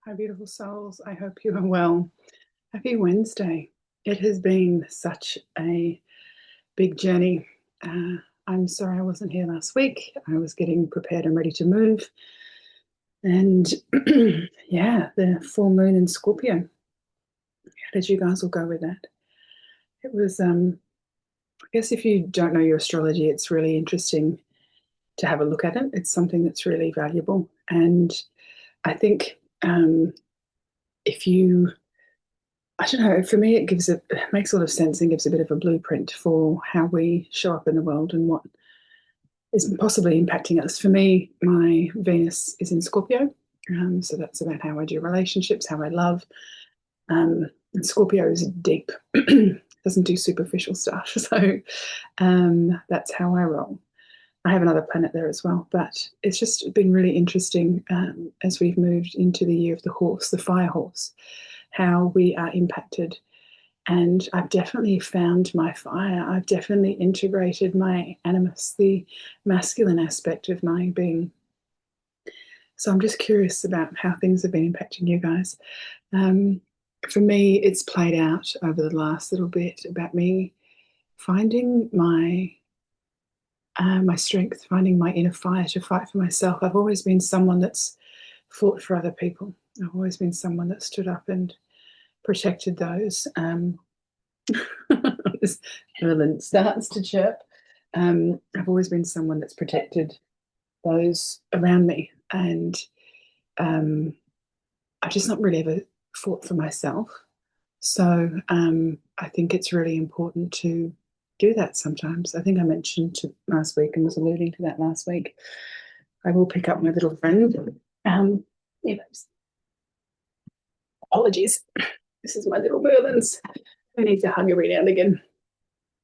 Hi, beautiful souls. I hope you are well. Happy Wednesday. It has been such a big journey. Uh, I'm sorry I wasn't here last week. I was getting prepared and ready to move. And yeah, the full moon in Scorpio. How did you guys all go with that? It was, I guess if you don't know your astrology, it's really interesting to have a look at it. It's something that's really valuable. And I think if you I don't know. For me, it makes a lot of sense and gives a bit of a blueprint for how we show up in the world and what is possibly impacting us. For me, my Venus is in Scorpio, so that's about how I do relationships, how I love. And Scorpio is deep; doesn't do superficial stuff. So that's how I roll. I have another planet there as well, but it's just been really interesting as we've moved into the year of the horse, the fire horse, how we are impacted. And I've definitely found my fire. I've definitely integrated my animus, the masculine aspect of my being. So I'm just curious about how things have been impacting you guys. Um, for me, it's played out over the last little bit about me finding my strength, finding my inner fire to fight for myself. I've always been someone that's fought for other people. I've always been someone that stood up and protected those. As Merlin starts to chirp. I've always been someone that's protected those around me, and I've just not really ever fought for myself. So I think it's really important to do that sometimes. I think I mentioned last week and was alluding to that last week. I will pick up my little friend. You know, apologies. This is my little Merlins. I need to hug every now and again.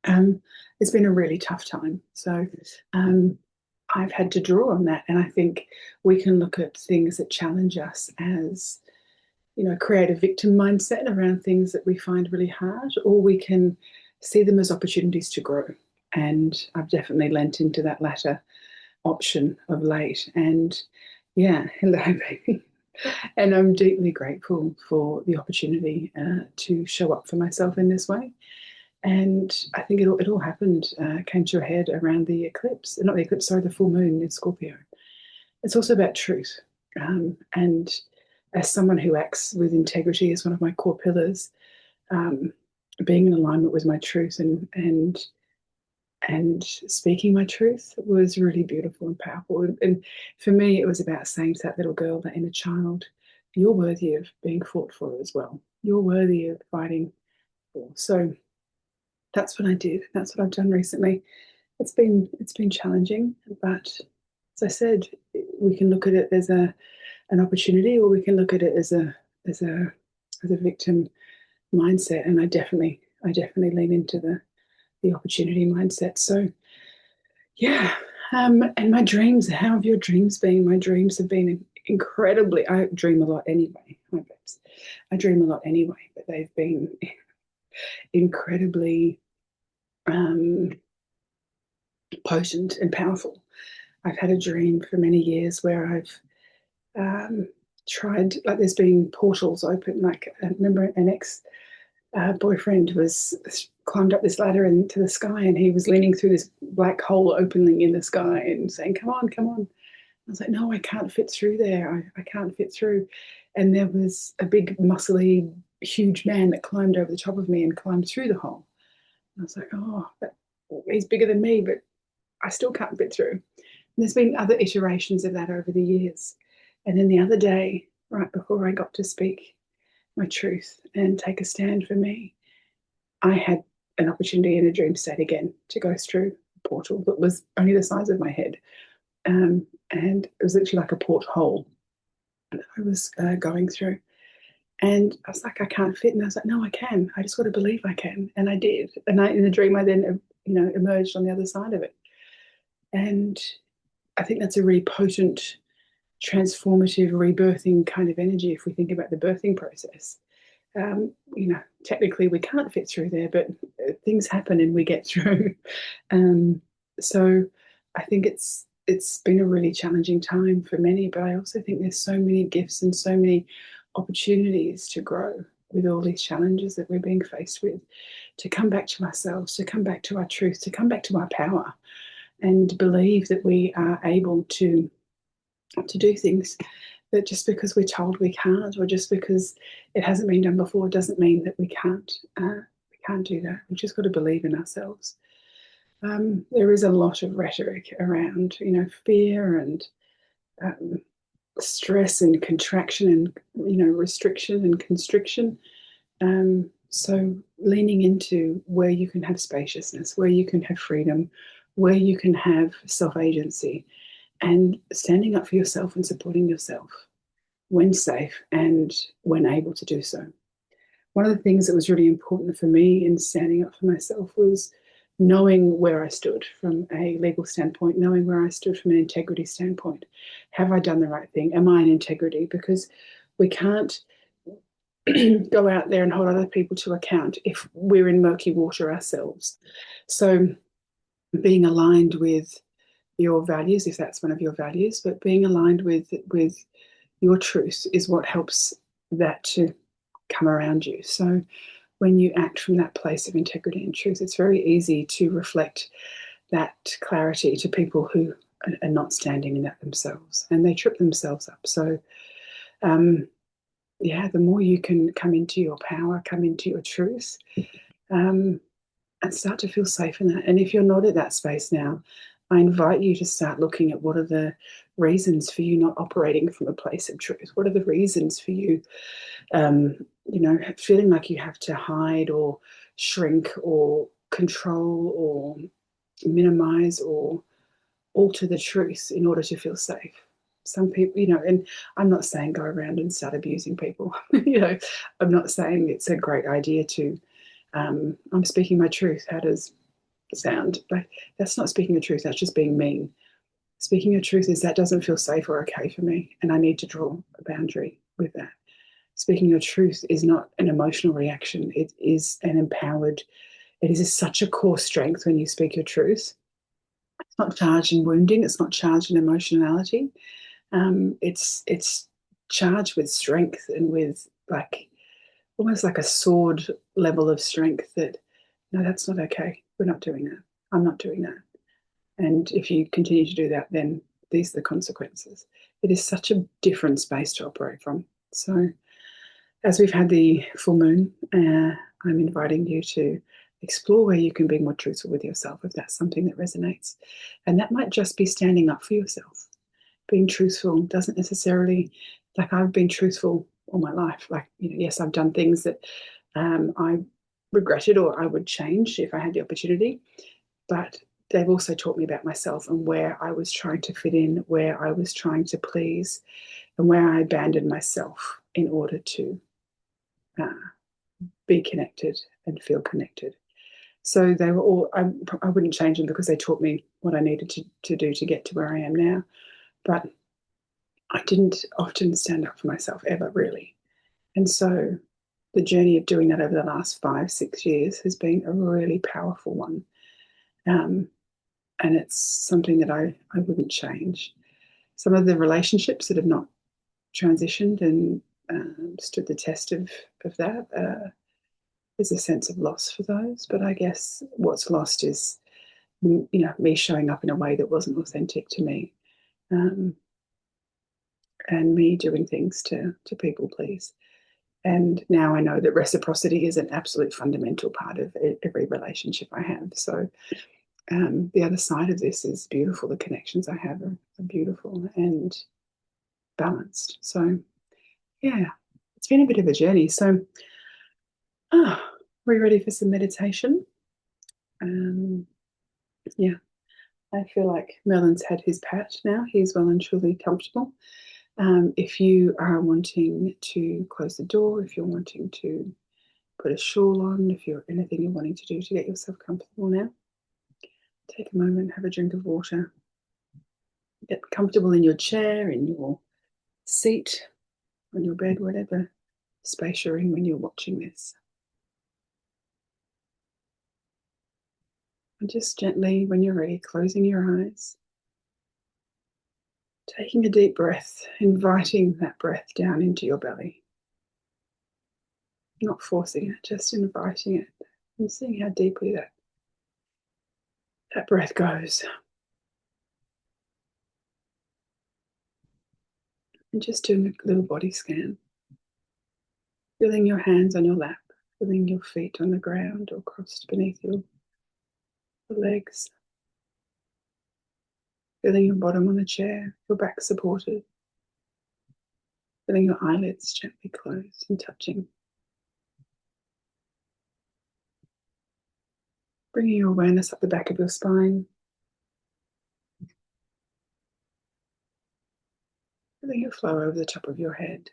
Um, it's been a really tough time. So I've had to draw on that. And I think we can look at things that challenge us as, create a victim mindset around things that we find really hard, or we can see them as opportunities to grow. And I've definitely lent into that latter option of late. And yeah, hello, baby. And I'm deeply grateful for the opportunity to show up for myself in this way. And I think it all happened, came to a head around the eclipse, not the eclipse, sorry, the full moon in Scorpio. It's also about truth. And as someone who acts with integrity as one of my core pillars, um, being in alignment with my truth and speaking my truth was really beautiful and powerful. And for me, it was about saying to that little girl, that inner child, you're worthy of being fought for as well. You're worthy of fighting for. So that's what I did. That's what I've done recently. It's been challenging, but as I said, we can look at it as an opportunity, or we can look at it as a as a victim mindset. And I definitely lean into the opportunity mindset. So yeah, and my dreams. How have your dreams been? My dreams have been incredibly. I dream a lot anyway. My babes. I dream a lot anyway, but they've been incredibly um, potent and powerful. I've had a dream for many years where I've tried, like, there's been portals open. Like, I remember an ex boyfriend was climbed up this ladder into the sky, and he was leaning through this black hole opening in the sky and saying, "Come on, come on." I was like, "No, I can't fit through there. I can't fit through." And there was a big, muscly, huge man that climbed over the top of me and climbed through the hole. And I was like, "Oh, he's bigger than me, but I still can't fit through." And there's been other iterations of that over the years. And then the other day, right before I got to speak my truth and take a stand for me, I had an opportunity in a dream state again to go through a portal that was only the size of my head. And it was literally like a porthole that I was going through. And I was like, I can't fit. And I was like, no, I can. I just got to believe I can. And I did. And in the dream, I then, emerged on the other side of it. And I think that's a really potent, transformative, rebirthing kind of energy if we think about the birthing process. Technically we can't fit through there, but things happen and we get through. Um, so I think it's been a really challenging time for many, but I also think there's so many gifts and so many opportunities to grow with all these challenges that we're being faced with, to come back to ourselves, to come back to our truth, to come back to our power, and believe that we are able to do things that just because we're told we can't, or just because it hasn't been done before, doesn't mean that we can't. We can't do that. We've just got to believe in ourselves. There is a lot of rhetoric around, fear and stress and contraction and restriction and constriction. So leaning into where you can have spaciousness, where you can have freedom, where you can have self-agency, and standing up for yourself and supporting yourself when safe and when able to do so. One of the things that was really important for me in standing up for myself was knowing where I stood from a legal standpoint, knowing where I stood from an integrity standpoint. Have I done the right thing? Am I in integrity? Because we can't go out there and hold other people to account if we're in murky water ourselves. So being aligned with your values, if that's one of your values, but being aligned with your truth is what helps that to come around you. So when you act from that place of integrity and truth, it's very easy to reflect that clarity to people who are not standing in that themselves, and they trip themselves up. So the more you can come into your power, come into your truth, and start to feel safe in that. And if you're not at that space now, I invite you to start looking at what are the reasons for you not operating from a place of truth. What are the reasons for you, feeling like you have to hide or shrink or control or minimize or alter the truth in order to feel safe. Some people, and I'm not saying go around and start abusing people. I'm not saying it's a great idea to, I'm speaking my truth. How does it sound? Like, that's not speaking the truth. That's just being mean. Speaking your truth is that doesn't feel safe or okay for me, and I need to draw a boundary with that. Speaking your truth is not an emotional reaction. It is an empowered, it is such a core strength when you speak your truth. It's not charged in wounding. It's not charged in emotionality. It's charged with strength and with almost like a sword level of strength that, no, that's not okay. We're not doing that. I'm not doing that. And if you continue to do that, then these are the consequences. It is such a different space to operate from. So as we've had the full moon, I'm inviting you to explore where you can be more truthful with yourself, if that's something that resonates. And that might just be standing up for yourself. Being truthful doesn't necessarily, like, I've been truthful all my life. Like, yes, I've done things that I regretted or I would change if I had the opportunity. But they've also taught me about myself and where I was trying to fit in, where I was trying to please, and where I abandoned myself in order to be connected and feel connected. So they were all, I wouldn't change them because they taught me what I needed to do to get to where I am now. But I didn't often stand up for myself ever, really. And so the journey of doing that over the last 5-6 years has been a really powerful one. And it's something that I wouldn't change. Some of the relationships that have not transitioned and stood the test of that, there's a sense of loss for those. But I guess what's lost is, me showing up in a way that wasn't authentic to me, and me doing things to people please. And now I know that reciprocity is an absolute fundamental part of every relationship I have. So the other side of this is beautiful. The connections I have are beautiful and balanced. So yeah, it's been a bit of a journey. So are we ready for some meditation? Yeah, I feel like Merlin's had his pat now. He's well and truly comfortable. If you are wanting to close the door, if you're wanting to put a shawl on, if you're anything you're wanting to do to get yourself comfortable now, take a moment, have a drink of water, get comfortable in your chair, in your seat, on your bed, whatever space you're in when you're watching this. And just gently, when you're ready, closing your eyes, taking a deep breath, inviting that breath down into your belly. not forcing it, just inviting it and seeing how deeply that breath goes. And just doing a little body scan, feeling your hands on your lap, feeling your feet on the ground or crossed beneath your legs, feeling your bottom on the chair, your back supported, feeling your eyelids gently closed and touching. Bringing your awareness up the back of your spine, feeling it flow over the top of your head,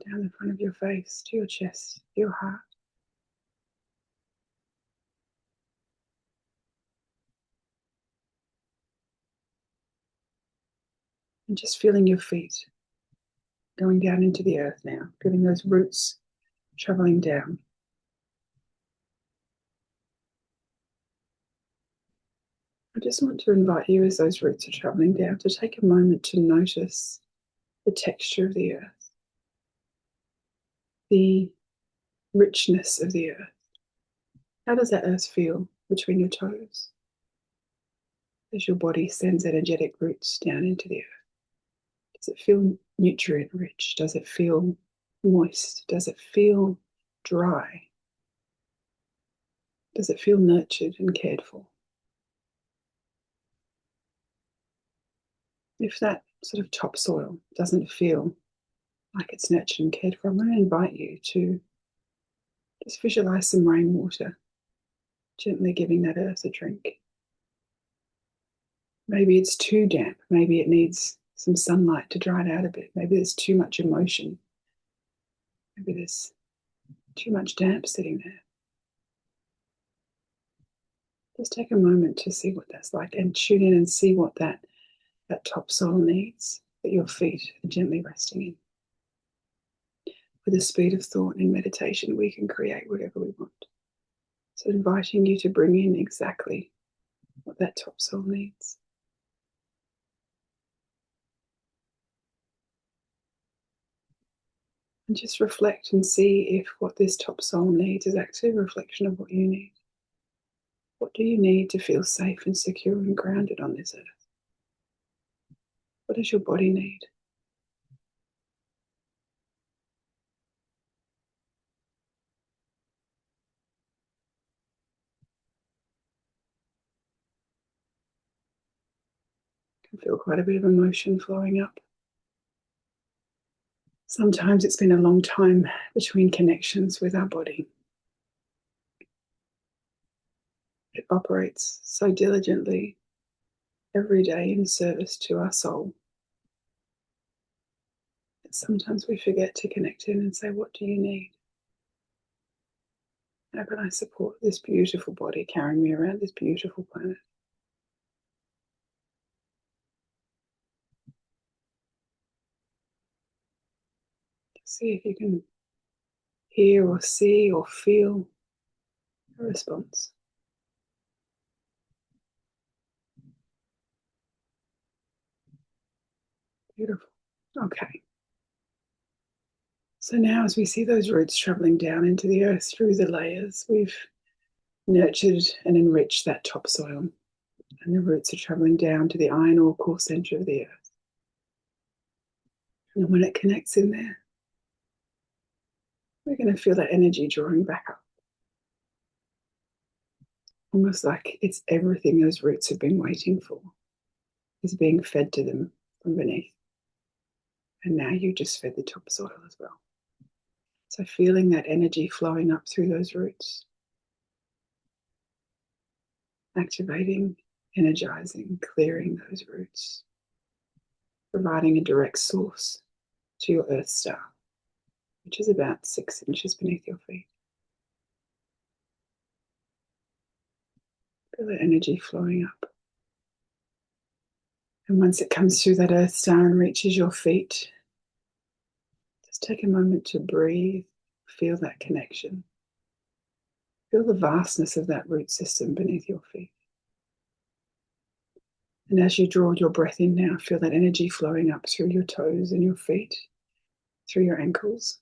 down the front of your face, to your chest, to your heart. And just feeling your feet going down into the earth now, feeling those roots traveling down. I just want to invite you, as those roots are traveling down, to take a moment to notice the texture of the earth, the richness of the earth. How does that earth feel between your toes as your body sends energetic roots down into the earth? Does it feel nutrient rich? Does it feel moist? Does it feel dry? Does it feel nurtured and cared for? If that sort of topsoil doesn't feel like it's nurtured and cared for, I'm going to invite you to just visualize some rainwater, gently giving that earth a drink. Maybe it's too damp. Maybe it needs some sunlight to dry it out a bit. Maybe there's too much emotion. Maybe there's too much damp sitting there. Just take a moment to see what that's like and tune in and see what that topsoil needs, that your feet are gently resting in. With the speed of thought in meditation, we can create whatever we want. So inviting you to bring in exactly what that topsoil needs. And just reflect and see if what this topsoil needs is actually a reflection of what you need. What do you need to feel safe and secure and grounded on this earth? What does your body need? You can feel quite a bit of emotion flowing up. Sometimes it's been a long time between connections with our body. It operates so diligently every day in service to our soul. And sometimes we forget to connect in and say, what do you need? How can I support this beautiful body carrying me around this beautiful planet? See if you can hear or see or feel a response. Beautiful. Okay. So now as we see those roots traveling down into the earth through the layers, we've nurtured and enriched that topsoil. And the roots are traveling down to the iron ore core center of the earth. And when it connects in there, we're going to feel that energy drawing back up. Almost like it's everything those roots have been waiting for is being fed to them from beneath. And now you just fed the topsoil as well. So feeling that energy flowing up through those roots, activating, energizing, clearing those roots, providing a direct source to your Earth Star, which is about 6 inches beneath your feet. Feel the energy flowing up. And once it comes through that Earth Star and reaches your feet, just take a moment to breathe, feel that connection. Feel the vastness of that root system beneath your feet. And as you draw your breath in now, feel that energy flowing up through your toes and your feet, through your ankles,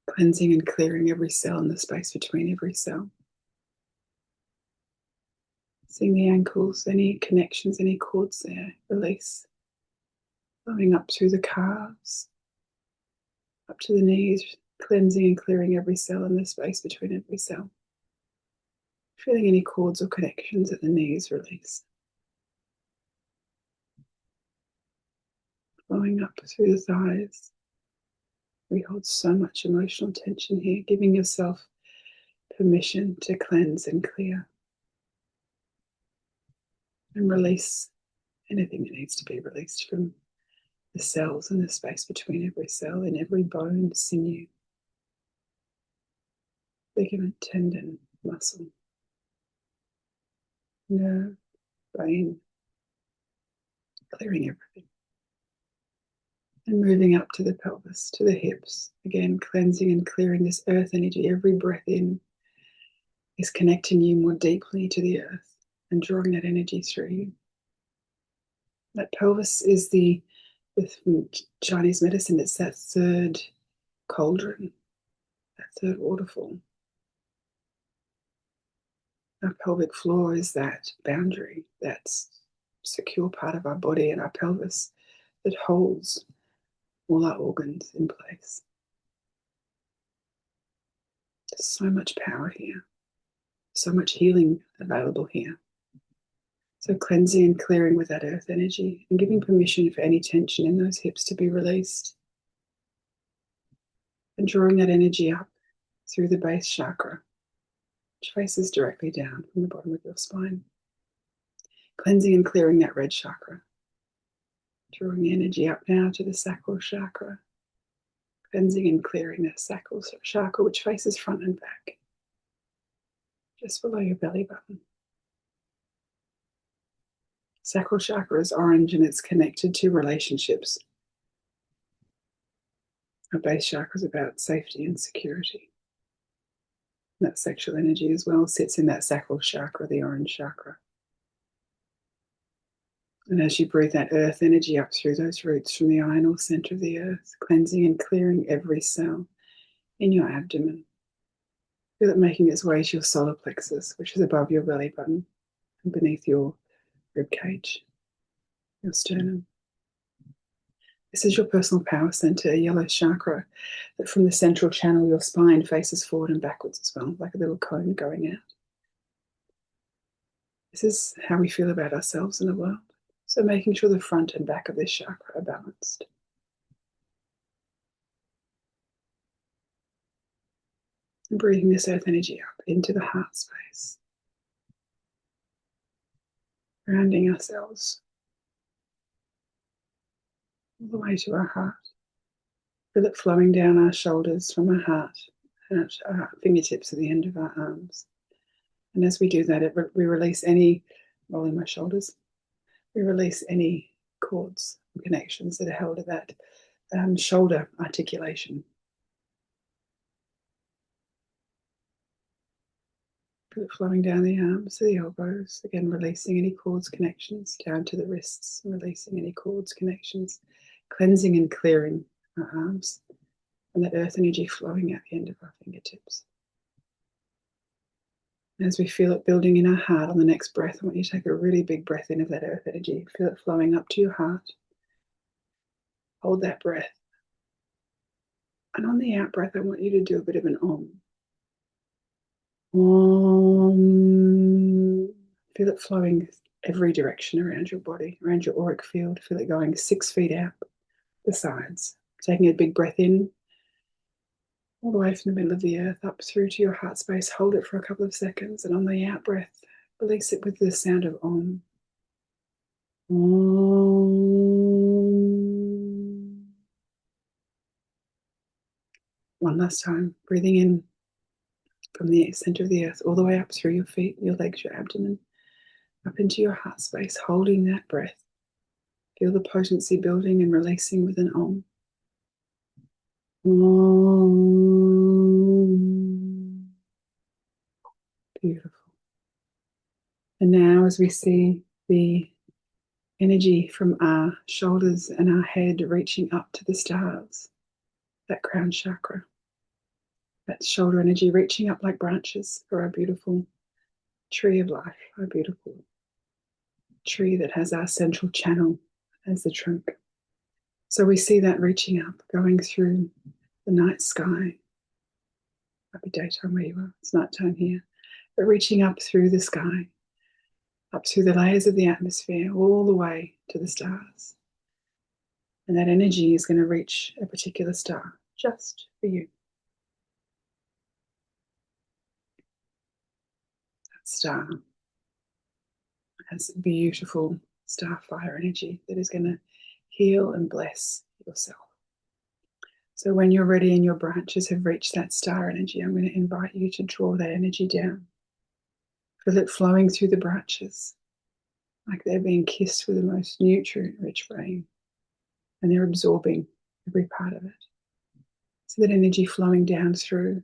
cleansing and clearing every cell in the space between every cell. Seeing the ankles, any connections, any cords there, release. Flowing up through the calves, up to the knees, cleansing and clearing every cell in the space between every cell. Feeling any cords or connections at the knees, release. Flowing up through the thighs. We hold so much emotional tension here, giving yourself permission to cleanse and clear. And release anything that needs to be released from the cells and the space between every cell, in every bone, sinew, ligament, tendon, muscle, nerve, brain, clearing everything. And moving up to the pelvis, to the hips, again cleansing and clearing this earth energy. Every breath in is connecting you more deeply to the earth and drawing that energy through you. That pelvis is with Chinese medicine, it's that third cauldron, that third waterfall. Our pelvic floor is that boundary, that secure part of our body, and our pelvis that holds all our organs in place. There's so much power here, so much healing available here. So cleansing and clearing with that earth energy and giving permission for any tension in those hips to be released. And drawing that energy up through the base chakra, which faces directly down from the bottom of your spine. Cleansing and clearing that red chakra. Drawing the energy up now to the sacral chakra. Cleansing and clearing the sacral chakra, which faces front and back, just below your belly button. Sacral chakra is orange and it's connected to relationships. Our base chakra is about safety and security. That sexual energy as well sits in that sacral chakra, the orange chakra. And as you breathe that earth energy up through those roots from the ional center of the earth, cleansing and clearing every cell in your abdomen. Feel it making its way to your solar plexus, which is above your belly button and beneath your rib cage, your sternum. This is your personal power center, a yellow chakra that from the central channel of your spine faces forward and backwards as well, like a little cone going out. This is how we feel about ourselves in the world. So making sure the front and back of this chakra are balanced. And breathing this earth energy up into the heart space. Grounding ourselves all the way to our heart. Feel it flowing down our shoulders from our heart and our fingertips at the end of our arms. And as we do that, we release any, rolling my shoulders, we release any cords and connections that are held at that shoulder articulation. Feel it flowing down the arms to the elbows, again releasing any cords, connections down to the wrists, releasing any cords, connections, cleansing and clearing our arms, and that earth energy flowing at the end of our fingertips. As we feel it building in our heart on the next breath, I want you to take a really big breath in of that earth energy. Feel it flowing up to your heart. Hold that breath. And on the out breath, I want you to do a bit of an om. Om. Feel it flowing every direction around your body, around your auric field. Feel it going 6 feet out the sides. Taking a big breath in, all the way from the middle of the earth up through to your heart space. Hold it for a couple of seconds, and on the out breath, release it with the sound of Om. Om. One last time, breathing in from the center of the earth, all the way up through your feet, your legs, your abdomen, up into your heart space, holding that breath. Feel the potency building and releasing with an Om. Om. Beautiful. And now as we see the energy from our shoulders and our head reaching up to the stars, that crown chakra, that shoulder energy reaching up like branches for our beautiful tree of life, our beautiful tree that has our central channel as the trunk. So we see that reaching up, going through the night sky. Might be daytime where you are, it's nighttime here, but reaching up through the sky, up through the layers of the atmosphere, all the way to the stars. And that energy is going to reach a particular star just for you. That star has beautiful starfire energy that is going to heal and bless yourself. So when you're ready and your branches have reached that star energy, I'm going to invite you to draw that energy down. Feel it flowing through the branches, like they're being kissed with the most nutrient-rich rain, and they're absorbing every part of it. So that energy flowing down through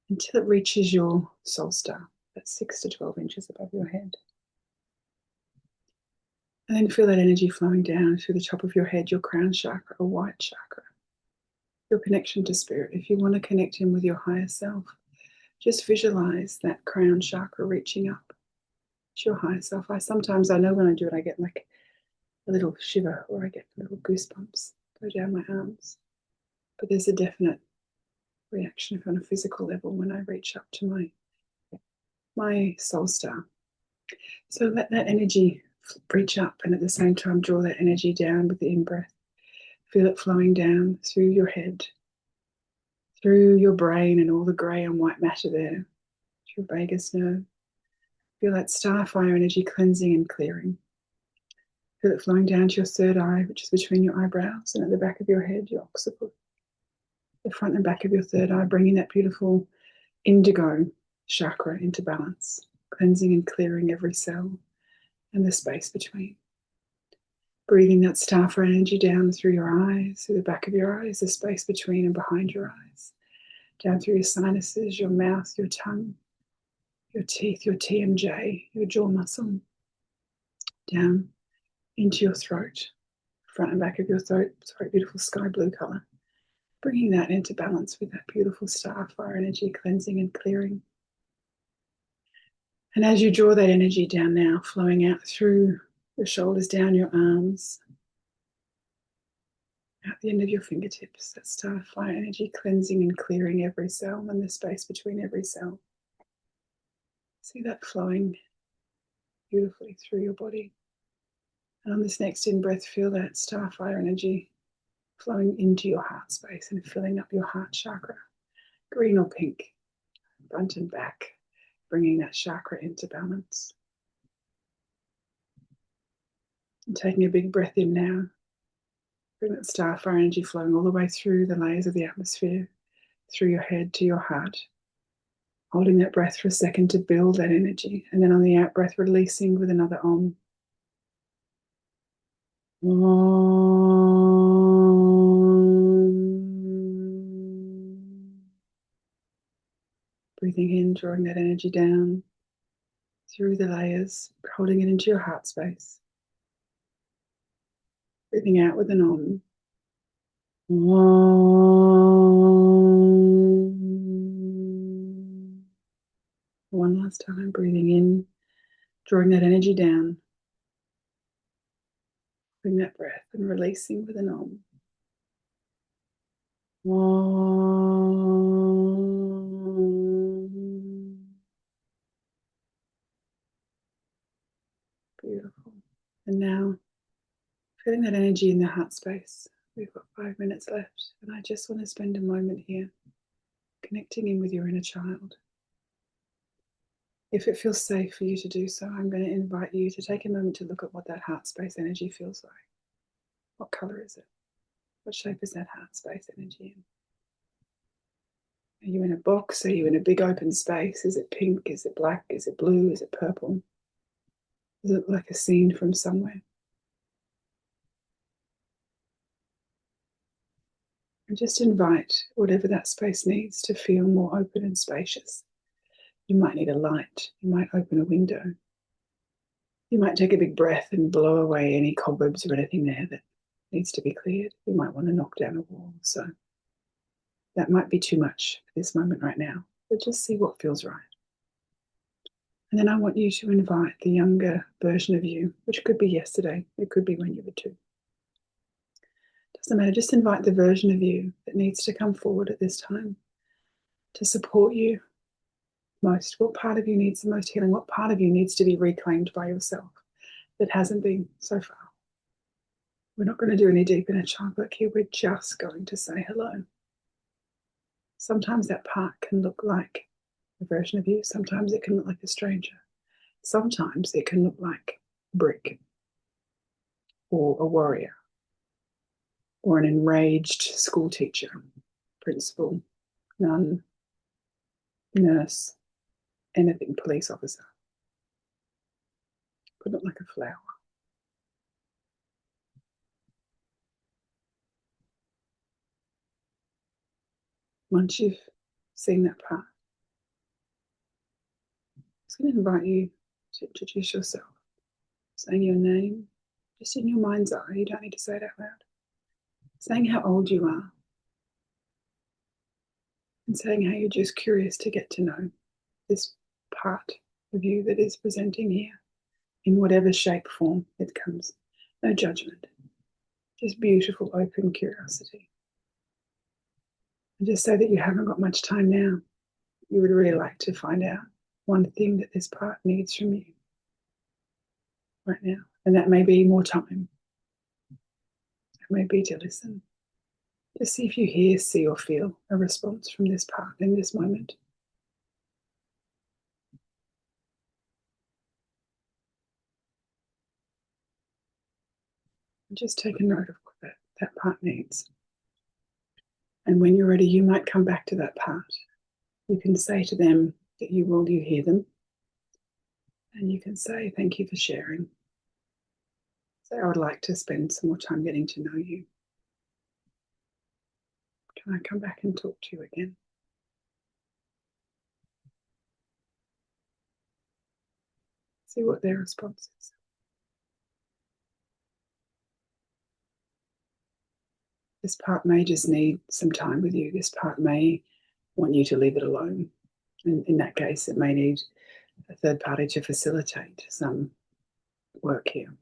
until it reaches your soul star, that's 6 to 12 inches above your head. And then feel that energy flowing down through the top of your head, your crown chakra, or white chakra, your connection to spirit. If you want to connect in with your higher self, just visualize that crown chakra reaching up to your higher self. I know when I do it, I get like a little shiver, or I get little goosebumps go down my arms. But there's a definite reaction on a physical level when I reach up to my soul star. So let that energy reach up, and at the same time draw that energy down with the in-breath. Feel it flowing down through your head, through your brain and all the grey and white matter there, to your vagus nerve. Feel that starfire energy cleansing and clearing. Feel it flowing down to your third eye, which is between your eyebrows, and at the back of your head, your occiput. The front and back of your third eye, bringing that beautiful indigo chakra into balance, cleansing and clearing every cell and the space between. Breathing that starfire energy down through your eyes, through the back of your eyes, the space between and behind your eyes, down through your sinuses, your mouth, your tongue, your teeth, your TMJ, your jaw muscle, down into your throat, front and back of your throat, sorry, beautiful sky blue color. Bringing that into balance with that beautiful starfire energy, cleansing and clearing. And as you draw that energy down now, flowing out through your shoulders, down your arms, out the end of your fingertips, that starfire energy cleansing and clearing every cell and the space between every cell. See that flowing beautifully through your body. And on this next in-breath, feel that starfire energy flowing into your heart space and filling up your heart chakra, green or pink, front and back, bringing that chakra into balance. And taking a big breath in now, bring that starfire energy flowing all the way through the layers of the atmosphere, through your head to your heart. Holding that breath for a second to build that energy, and then on the out breath, releasing with another Om. Om. Breathing in, drawing that energy down through the layers, holding it into your heart space. Breathing out with an Om. Om. One last time, breathing in, drawing that energy down. Bring that breath and releasing with an Om. Om. Beautiful. And now, feeling that energy in the heart space. We've got 5 minutes left, and I just want to spend a moment here connecting in with your inner child. If it feels safe for you to do so, I'm going to invite you to take a moment to look at what that heart space energy feels like. What color is it? What shape is that heart space energy in? Are you in a box? Are you in a big open space? Is it pink? Is it black? Is it blue? Is it purple? Does it look like a scene from somewhere? And just invite whatever that space needs to feel more open and spacious. You might need a light. You might open a window. You might take a big breath and blow away any cobwebs or anything there that needs to be cleared. You might want to knock down a wall. So that might be too much for this moment right now, but just see what feels right. And then I want you to invite the younger version of you, which could be yesterday, it could be when you were 2. Doesn't matter, just invite the version of you that needs to come forward at this time to support you most. What part of you needs the most healing? What part of you needs to be reclaimed by yourself that hasn't been so far? We're not going to do any deep inner child work here. We're just going to say hello. Sometimes that part can look like a version of you. Sometimes it can look like a stranger. Sometimes it can look like a brick or a warrior or an enraged school teacher, principal, nun, nurse, anything, police officer. Could look like a flower. Once you've seen that part, I'm just going to invite you to introduce yourself, saying your name, just in your mind's eye. You don't need to say it out loud. Saying how old you are, and saying how you're just curious to get to know this part of you that is presenting here in whatever shape, form it comes. No judgment, just beautiful, open curiosity. And just say that you haven't got much time now. You would really like to find out one thing that this part needs from you right now. And that may be more time. It may be to listen. Just see if you hear, see, or feel a response from this part in this moment. And just take a note of what that part needs. And when you're ready, you might come back to that part. You can say to them that you hear them. And you can say, thank you for sharing. Say, I would like to spend some more time getting to know you. Can I come back and talk to you again? See what their response is. This part may just need some time with you. This part may want you to leave it alone. And in that case, it may need a third party to facilitate some work here.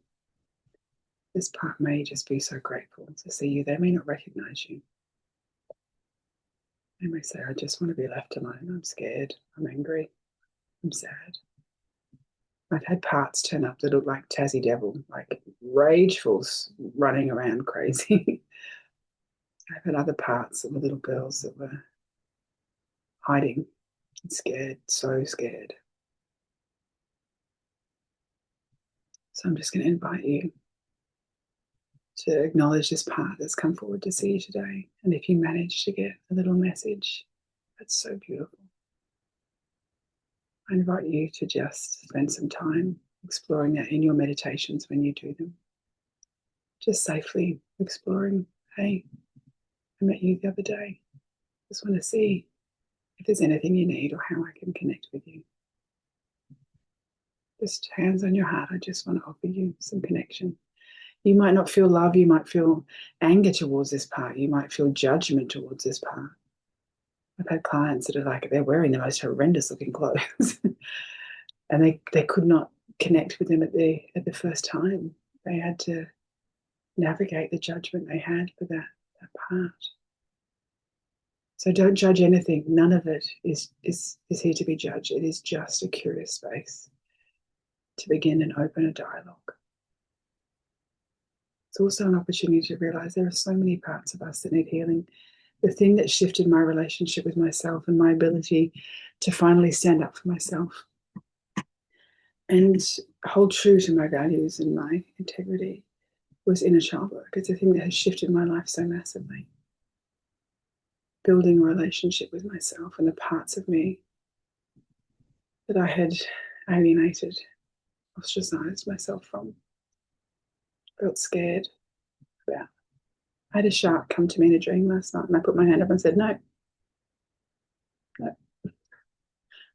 This part may just be so grateful to see you. They may not recognize you. They may say, I just want to be left alone. I'm scared. I'm angry. I'm sad. I've had parts turn up that look like Tassie Devil, like ragefuls running around crazy. I've had other parts of the little girls that were hiding and scared, so scared. So I'm just going to invite you to acknowledge this part that's come forward to see you today. And if you manage to get a little message, that's so beautiful. I invite you to just spend some time exploring that in your meditations when you do them. Just safely exploring, hey, I met you the other day. Just want to see if there's anything you need or how I can connect with you. Just hands on your heart, I just want to offer you some connection. You might not feel love, you might feel anger towards this part, you might feel judgment towards this part. I've had clients that are like, they're wearing the most horrendous looking clothes and they could not connect with them at the first time. They had to navigate the judgment they had for that part. So don't judge anything. None of it is here to be judged. It is just a curious space to begin and open a dialogue. It's also an opportunity to realize there are so many parts of us that need healing. The thing that shifted my relationship with myself and my ability to finally stand up for myself and hold true to my values and my integrity was inner child work. It's a thing that has shifted my life so massively. Building a relationship with myself and the parts of me that I had alienated, ostracized myself from, felt scared about. I had a shark come to me in a dream last night and I put my hand up and said, no, I'm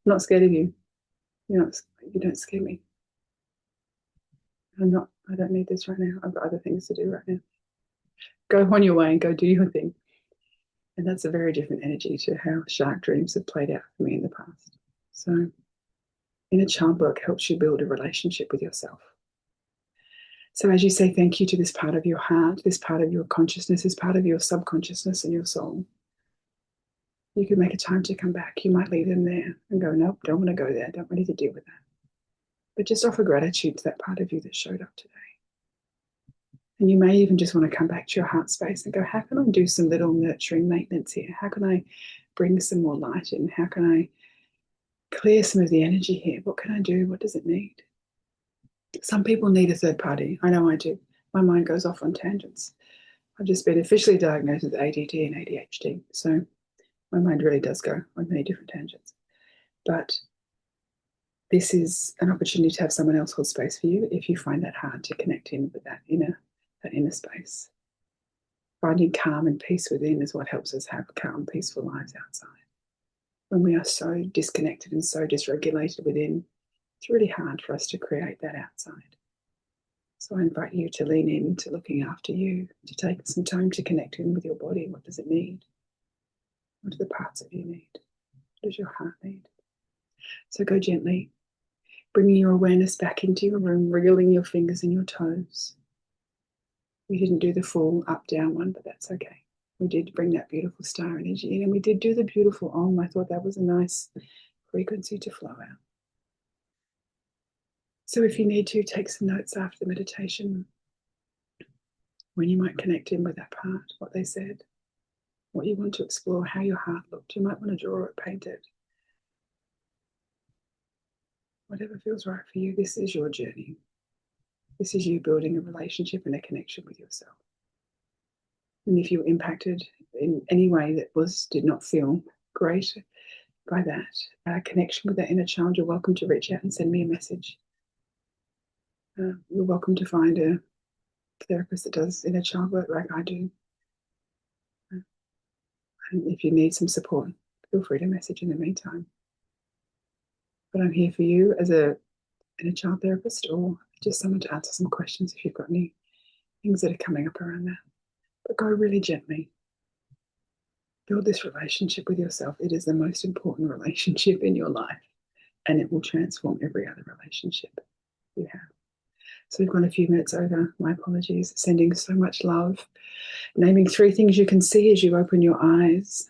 not scared of you. You don't scare me. I don't need this right now. I've got other things to do right now. Go on your way and go do your thing. And that's a very different energy to how shark dreams have played out for me in the past. So inner child work helps you build a relationship with yourself. So as you say thank you to this part of your heart, this part of your consciousness, this part of your subconsciousness and your soul, you can make a time to come back. You might leave them there and go, nope, don't want to go there. Don't want to deal with that. But just offer gratitude to that part of you that showed up today. And you may even just want to come back to your heart space and go, how can I do some little nurturing maintenance here? How can I bring some more light in? How can I clear some of the energy here? What can I do? What does it need? Some people need a third party. I know I do. My mind goes off on tangents. I've just been officially diagnosed with ADD and ADHD. So my mind really does go on many different tangents. But this is an opportunity to have someone else hold space for you if you find that hard to connect in with that inner space. Finding calm and peace within is what helps us have calm, peaceful lives outside. When we are so disconnected and so dysregulated within, it's really hard for us to create that outside. So I invite you to lean in to looking after you, to take some time to connect in with your body. What does it need? What do the parts of you need? What does your heart need? So go gently, bringing your awareness back into your room, wriggling your fingers and your toes. We didn't do the full up-down one, but that's okay. We did bring that beautiful star energy in, and we did do the beautiful Om. I thought that was a nice frequency to flow out. So if you need to, take some notes after the meditation, when you might connect in with that part, what they said, what you want to explore, how your heart looked. You might want to draw it, paint it. Whatever feels right for you, this is your journey. This is you building a relationship and a connection with yourself. And if you were impacted in any way that did not feel great by that connection with that inner child, you're welcome to reach out and send me a message. You're welcome to find a therapist that does inner child work like I do. And if you need some support, feel free to message in the meantime. But I'm here for you as a inner child therapist, or just someone to answer some questions if you've got any things that are coming up around that. But go really gently. Build this relationship with yourself. It is the most important relationship in your life, and it will transform every other relationship you have. So we've gone a few minutes over. My apologies. Sending so much love. Naming 3 things you can see as you open your eyes.